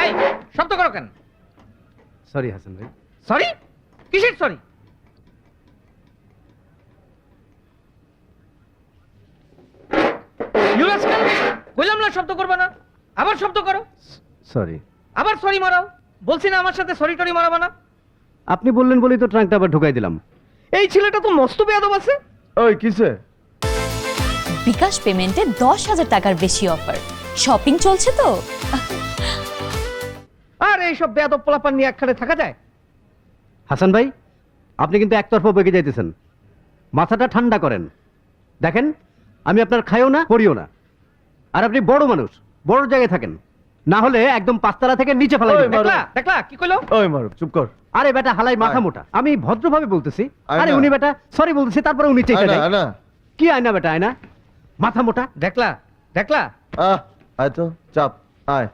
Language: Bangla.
এই শব্দ করো কেন? সরি হাসান ভাই। সরি? কিসের সরি? বললাম না শব্দ করবে না, আবার শব্দ করো। সরি। আবার সরি মারাও। বলছি না আমার সাথে সরি টরি মারাবো না। আপনি বললেন বলেই তো ট্রাঙ্কটা আবার ঢুকাই দিলাম। এই ছেলেটা তো মস্ত বেয়াদব আছে। ওই কিসে? বিকাশ পেমেন্টে 10,000 টাকার বেশি অফার, শপিং চলছে তো। আর এইসব বেয়াদব পোলাপান নিয়ে একখানে থাকা যায়? হাসান ভাই, আপনি কিন্তু একতরফা বেগে যাইতেছেন। মাথাটা ঠান্ডা করেন। দেখেন, আমি আপনার খাইও না পড়িও না। আর আপনি বড় মানুষ, বড় জায়গায় থাকেন, না হলে একদম পাঁচতলা থেকে নিচে ফেলাই দিবেন। দেখলা দেখলা কি কইলো? ওই মারুফ চুপ কর। আরে বেটা হালাই মাথা মোটা, আমি ভদ্রভাবে বলতেছি। আয়না। আরে উনি বেটা সরি বলতেছি, তারপরে উনি চেয়ে আয়না, যায়। আয়না। কি আয়না বেটা, আয়না? মাথা মোটা। দেখলা দেখলা আয় তো চাপ আয়।